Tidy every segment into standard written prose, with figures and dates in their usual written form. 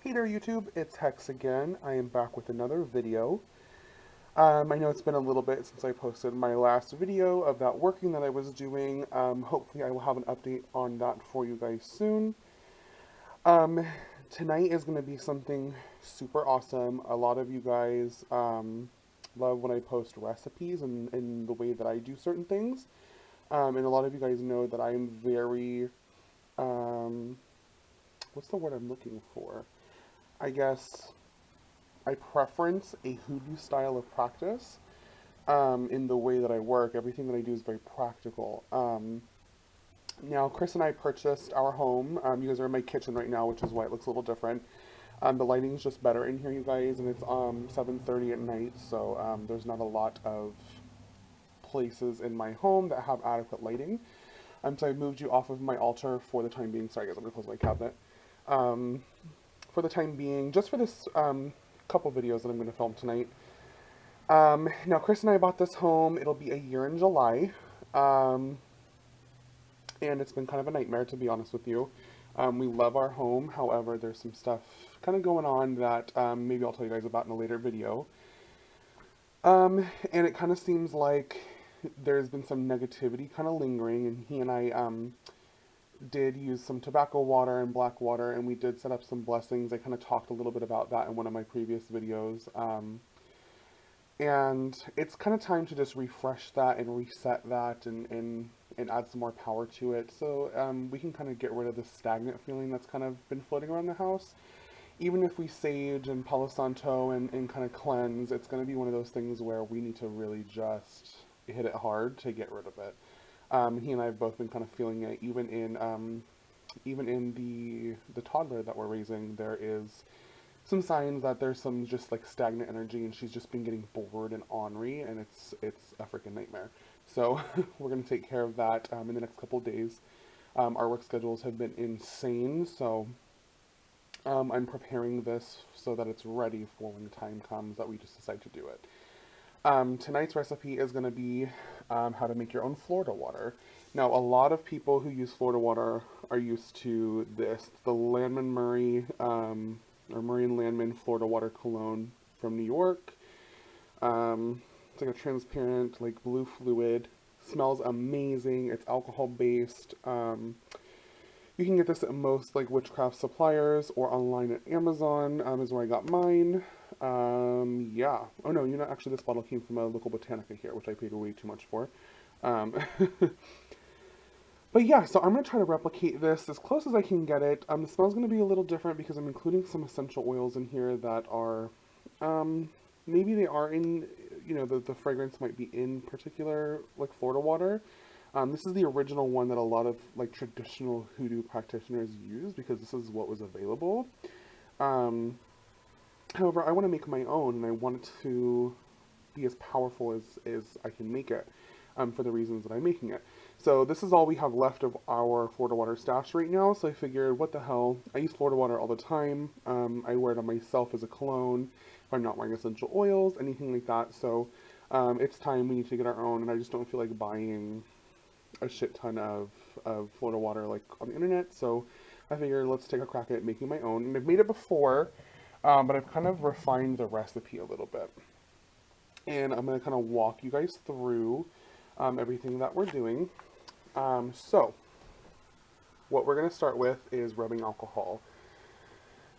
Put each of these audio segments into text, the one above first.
Hey there YouTube, it's Hex again. I am back with another video. I know it's been a little bit since I posted my last video of that working that I was doing. Hopefully I will have an update on that for you guys soon. Um, Tonight is going to be something super awesome. A lot of you guys love when I post recipes and the way that I do certain things. And a lot of you guys know that I'm very, um, what's the word I'm looking for? I guess I preference a hoodoo style of practice in the way that I work. Everything that I do is very practical. Now, Chris and I purchased our home. You guys are in my kitchen right now, which is why it looks a little different. The lighting is just better in here, you guys, and it's 7:30 at night, so there's not a lot of places in my home that have adequate lighting. So I moved you off of my altar for the time being. Sorry, guys, I'm gonna close my cabinet. Um, for the time being, just for this couple videos that I'm going to film tonight. Now, Chris and I bought this home. It'll be a year in July. Um, and it's been kind of a nightmare, to be honest with you. We love our home. However, there's some stuff kind of going on that maybe I'll tell you guys about in a later video. And it kind of seems like there's been some negativity kind of lingering, and he and I did use some tobacco water and black water, and we did set up some blessings. I kind of talked a little bit about that in one of my previous videos. And it's kind of time to just refresh that and reset that and add some more power to it. So we can kind of get rid of the stagnant feeling that's kind of been floating around the house. Even if we sage and Palo Santo and kind of cleanse, it's going to be one of those things where we need to really just hit it hard to get rid of it. He and I have both been kind of feeling it, even in the toddler that we're raising. There is some signs that there's some just like stagnant energy, and she's just been getting bored and ornery, and it's a freaking nightmare. So we're gonna take care of that in the next couple of days. Our work schedules have been insane, so I'm preparing this so that it's ready for when the time comes that we just decide to do it. Tonight's recipe is going to be how to make your own Florida water. Now, a lot of people who use Florida water are used to this, the Landman Murray, or Murray and Landman Florida Water Cologne from New York. It's like a transparent, like blue fluid. Smells amazing. It's alcohol based. You can get this at most like witchcraft suppliers or online at Amazon is where I got mine. Yeah. Oh no, you know, actually this bottle came from a local Botanica here, which I paid way too much for. Um, but yeah, so I'm going to try to replicate this as close as I can get it. The smell's going to be a little different because I'm including some essential oils in here that are, maybe they are in, you know, the fragrance might be in particular, like Florida water. This is the original one that a lot of like traditional hoodoo practitioners use because this is what was available. However, I want to make my own, and I want it to be as powerful as I can make it, for the reasons that I'm making it. So this is all we have left of our Florida water stash right now, so I figured, what the hell, I use Florida water all the time. I wear it on myself as a cologne, if I'm not wearing essential oils, anything like that, so it's time we need to get our own, and I just don't feel like buying a shit ton of Florida water like on the internet, so I figured let's take a crack at making my own, and I've made it before, but I've kind of refined the recipe a little bit. And I'm going to kind of walk you guys through everything that we're doing. So, what we're going to start with is rubbing alcohol.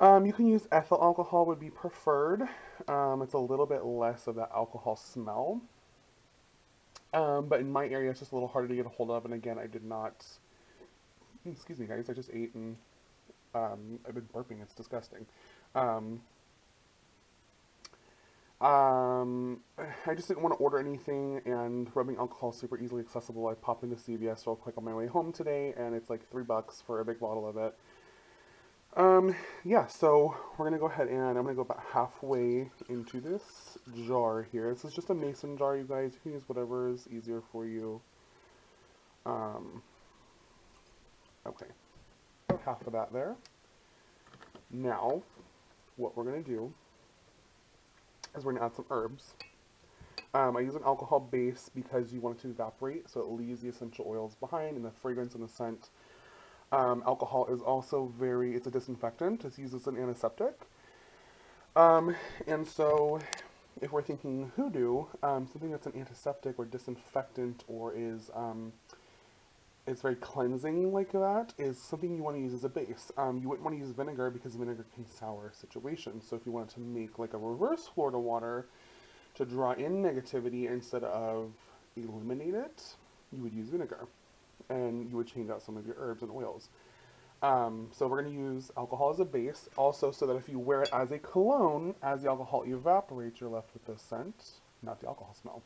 You can use ethyl alcohol would be preferred. It's a little bit less of that alcohol smell. But in my area, it's just a little harder to get a hold of. And again, I did not, excuse me guys, I just ate and I've been burping. It's disgusting. I just didn't want to order anything, and rubbing alcohol is super easily accessible. I popped into CVS real quick on my way home today, and it's like $3 for a big bottle of it. Yeah, so we're gonna go ahead and I'm gonna go about halfway into this jar here. This is just a mason jar, you guys. You can use whatever is easier for you. Okay, half of that there. Now, what we're gonna do is we're going to add some herbs. I use an alcohol base because you want it to evaporate, so it leaves the essential oils behind and the fragrance and the scent Alcohol is also it's a disinfectant. It's used as an antiseptic. Um, and so if we're thinking hoodoo, something that's an antiseptic or disinfectant or is very cleansing like that is something you want to use as a base. You wouldn't want to use vinegar because vinegar can sour situations. So if you wanted to make like a reverse Florida water to draw in negativity instead of eliminate it, you would use vinegar and you would change out some of your herbs and oils. So we're going to use alcohol as a base, also so that if you wear it as a cologne, as the alcohol evaporates, you're left with the scent, not the alcohol smell.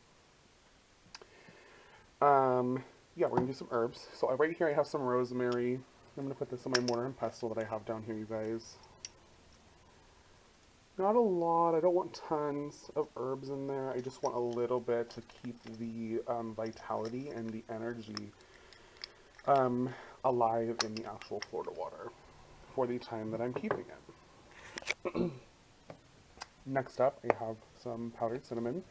Yeah, we're going to do some herbs. So right here I have some rosemary. I'm going to put this in my mortar and pestle that I have down here, you guys. Not a lot. I don't want tons of herbs in there. I just want a little bit to keep the vitality and the energy alive in the actual Florida water for the time that I'm keeping it. Next up, I have some powdered cinnamon.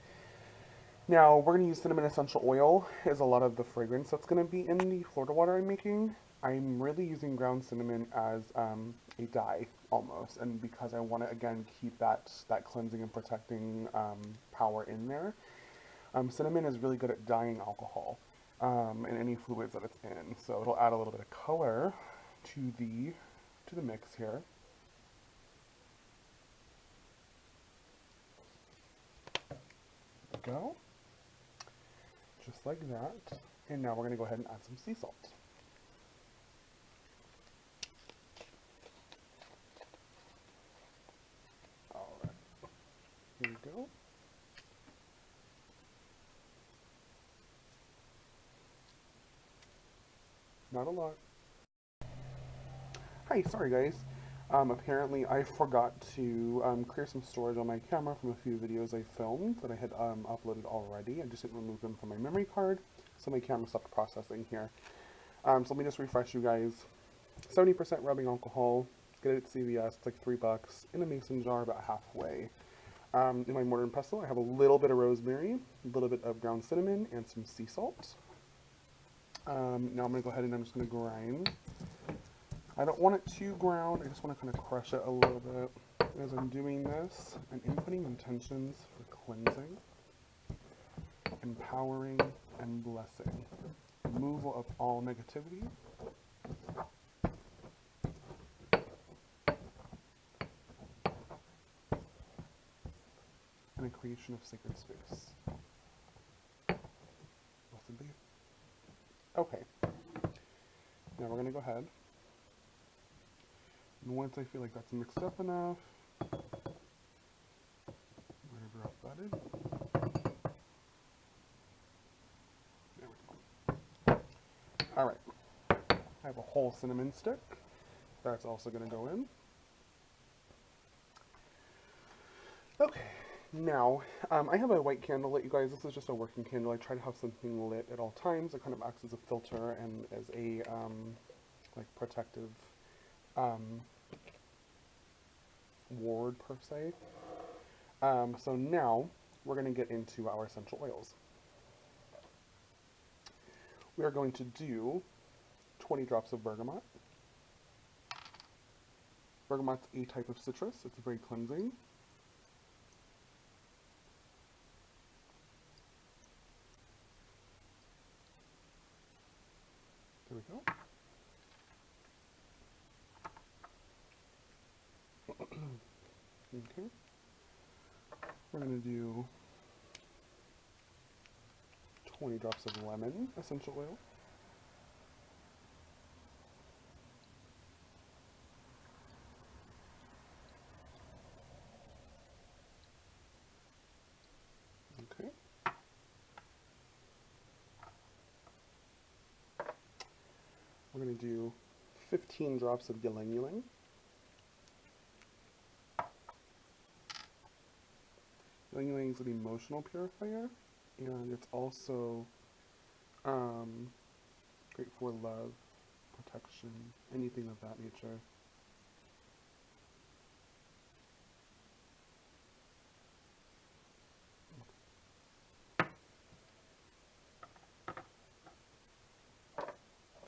Now, we're going to use cinnamon essential oil as a lot of the fragrance that's going to be in the Florida water I'm making. I'm really using ground cinnamon as a dye, almost, and because I want to, again, keep that cleansing and protecting power in there. Cinnamon is really good at dyeing alcohol and any fluids that it's in, so it'll add a little bit of color to the mix here. There we go. Just like that. And now we're going to go ahead and add some sea salt. Alright. Here we go. Not a lot. Hi, sorry guys. Apparently I forgot to clear some storage on my camera from a few videos I filmed that I had uploaded already. I just didn't remove them from my memory card, so my camera stopped processing here. So let me just refresh you guys. 70% rubbing alcohol, get it at CVS, it's like $3, in a mason jar about halfway. In my mortar and pestle, I have a little bit of rosemary, a little bit of ground cinnamon, and some sea salt. Now I'm going to go ahead and I'm just going to grind. I don't want it too ground, I just want to kind of crush it a little bit. As I'm doing this, I'm inputting intentions for cleansing, empowering, and blessing. Removal of all negativity. And a creation of sacred space. Blessed be. Okay. Now we're going to go ahead. And once I feel like that's mixed up enough, wherever else that is. There we go. Alright. I have a whole cinnamon stick. That's also going to go in. Okay. Now, I have a white candle lit, you guys. This is just a working candle. I try to have something lit at all times. It kind of acts as a filter and as a, like, protective ward, per se. So now, we're going to get into our essential oils. We are going to do 20 drops of bergamot. Bergamot's a type of citrus. It's very cleansing. There we go. Okay. We're going to do 20 drops of lemon essential oil. Okay. We're going to do 15 drops of ylang ylang. Ylang ylang is an emotional purifier, and it's also great for love, protection, anything of that nature. Okay.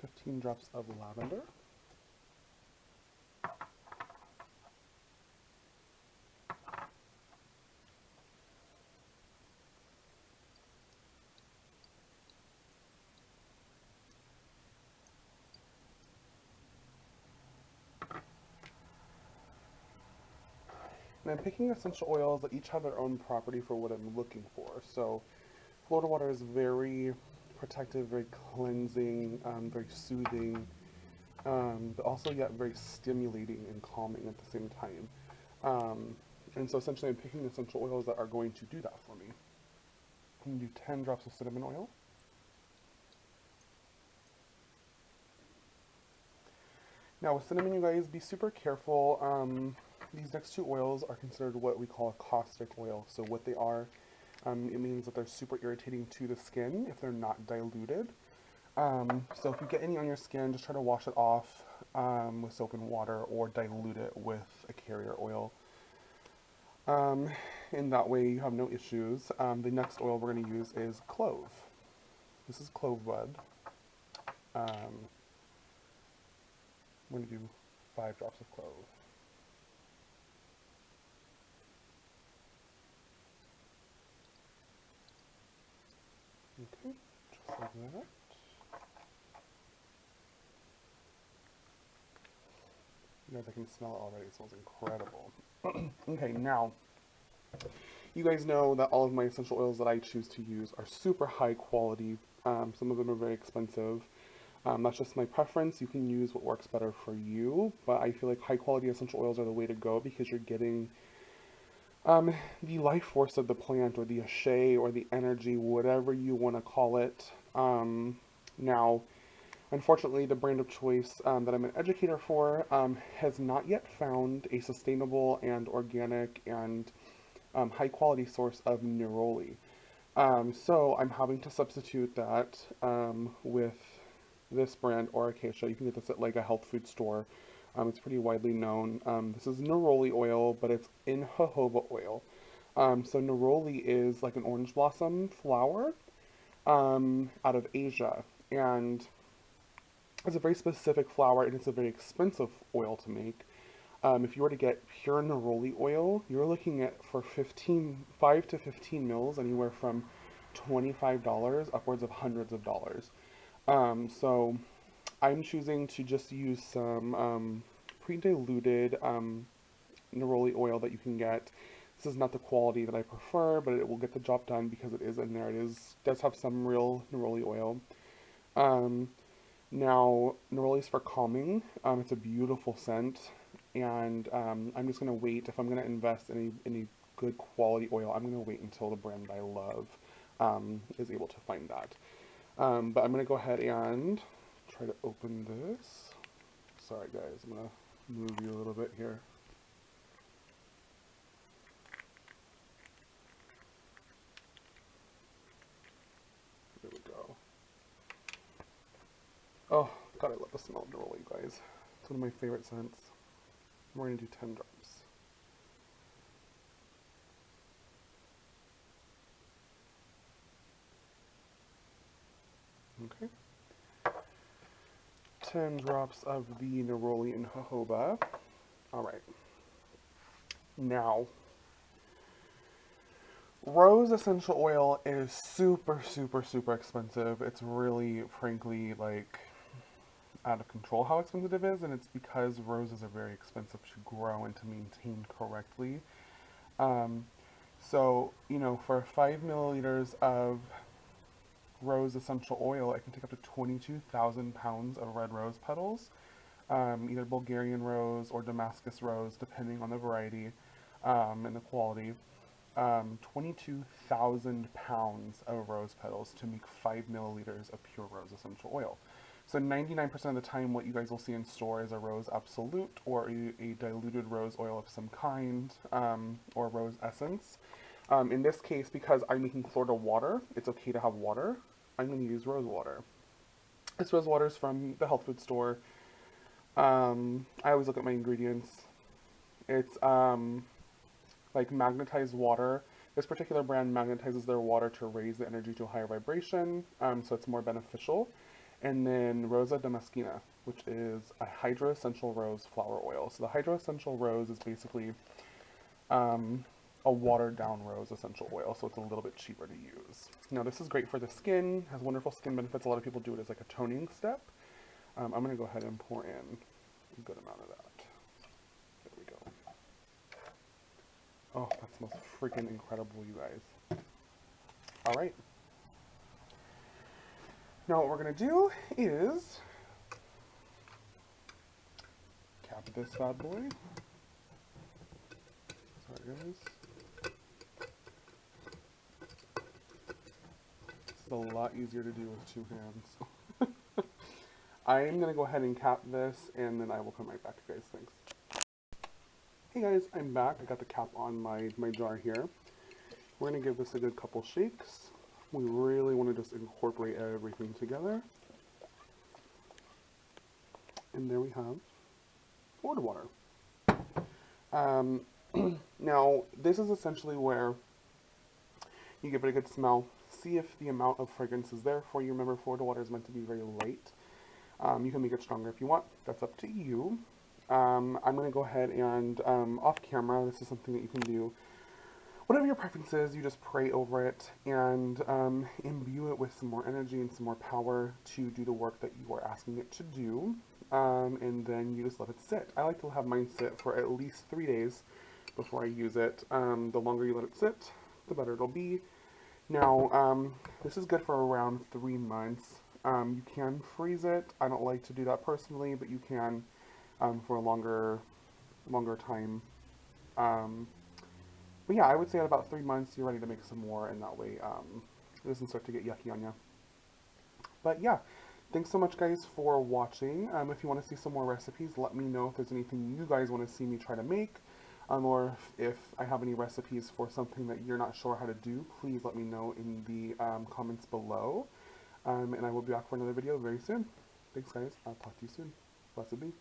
15 drops of lavender. And I'm picking essential oils that each have their own property for what I'm looking for. So Florida water is very protective, very cleansing, very soothing, but also yet very stimulating and calming at the same time. Um, and so essentially I'm picking essential oils that are going to do that for me. I'm going to do 10 drops of cinnamon oil. Now with cinnamon, you guys, be super careful. These next two oils are considered what we call a caustic oil. So what they are, it means that they're super irritating to the skin if they're not diluted. So if you get any on your skin, just try to wash it off with soap and water or dilute it with a carrier oil. In that way you have no issues. The next oil we're going to use is clove. This is clove bud. I'm going to do 5 drops of clove. Okay, just like that. You guys, I can smell it already. It smells incredible. Okay, now, you guys know that all of my essential oils that I choose to use are super high quality. Some of them are very expensive. That's just my preference. You can use what works better for you, but I feel like high quality essential oils are the way to go because you're getting the life force of the plant, or the ashe, or the energy, whatever you want to call it. Now, unfortunately, the brand of choice that I'm an educator for has not yet found a sustainable and organic and high quality source of neroli. So I'm having to substitute that with this brand, or Acacia. You can get this at like a health food store. It's pretty widely known. This is neroli oil, but it's in jojoba oil. So neroli is like an orange blossom flower out of Asia, and it's a very specific flower, and it's a very expensive oil to make. If you were to get pure neroli oil, you're looking at for 5 to 15 mils, anywhere from $25 upwards of hundreds of dollars. So I'm choosing to just use some pre-diluted neroli oil that you can get. This is not the quality that I prefer, but it will get the job done because it is in there. Does have some real neroli oil. Um, Now, neroli is for calming. It's a beautiful scent, and I'm just gonna wait. If I'm gonna invest in a good quality oil, I'm gonna wait until the brand I love is able to find that. But I'm gonna go ahead and try to open this. Sorry guys, I'm gonna move you a little bit here. There we go. Oh, God, I love the smell of neroli, you guys. It's one of my favorite scents. We're gonna do 10 drops. Okay. 10 drops of the neroli and jojoba. Alright. Now, rose essential oil is super, super, super expensive. It's really, frankly, like, out of control how expensive it is, and it's because roses are very expensive to grow and to maintain correctly. Um, so, you know, for 5 milliliters of rose essential oil, I can take up to 22,000 pounds of red rose petals, either Bulgarian rose or Damascus rose, depending on the variety and the quality. 22,000 pounds of rose petals to make 5 milliliters of pure rose essential oil. So 99% of the time what you guys will see in store is a rose absolute, or a diluted rose oil of some kind, or rose essence. In this case, because I'm making Florida water, it's okay to have water, I'm going to use rose water. This rose water is from the health food store. I always look at my ingredients. It's like magnetized water. This particular brand magnetizes their water to raise the energy to a higher vibration, so it's more beneficial. And then Rosa Damascena, which is a Hydro Essential Rose flower oil. So the Hydro Essential Rose is basically a watered down rose essential oil, so it's a little bit cheaper to use. Now this is great for the skin, has wonderful skin benefits. A lot of people do it as like a toning step. I'm going to go ahead and pour in a good amount of that. There we go. Oh, that smells freaking incredible, you guys. All right. Now what we're gonna do is cap this bad boy. Sorry guys. This is a lot easier to do with two hands. I'm gonna go ahead and cap this and then I will come right back to you guys. Thanks. Hey guys, I'm back. I got the cap on my jar here. We're gonna give this a good couple shakes. We really want to just incorporate everything together. And there we have Florida water. Now, this is essentially where you give it a good smell. See if the amount of fragrance is there for you. Remember, Florida water is meant to be very light. You can make it stronger if you want. That's up to you. I'm going to go ahead and, off camera, this is something that you can do. Whatever your preference is, you just pray over it and imbue it with some more energy and some more power to do the work that you are asking it to do. And then you just let it sit. I like to have mine sit for at least 3 days before I use it. The longer you let it sit, the better it'll be. Now, this is good for around 3 months. You can freeze it. I don't like to do that personally, but you can for a longer time. But yeah, I would say at about 3 months you're ready to make some more, and that way it doesn't start to get yucky on you. But yeah, thanks so much guys for watching. If you want to see some more recipes, let me know if there's anything you guys want to see me try to make. Or if I have any recipes for something that you're not sure how to do, please let me know in the comments below. And I will be back for another video very soon. Thanks guys, I'll talk to you soon. Blessed be.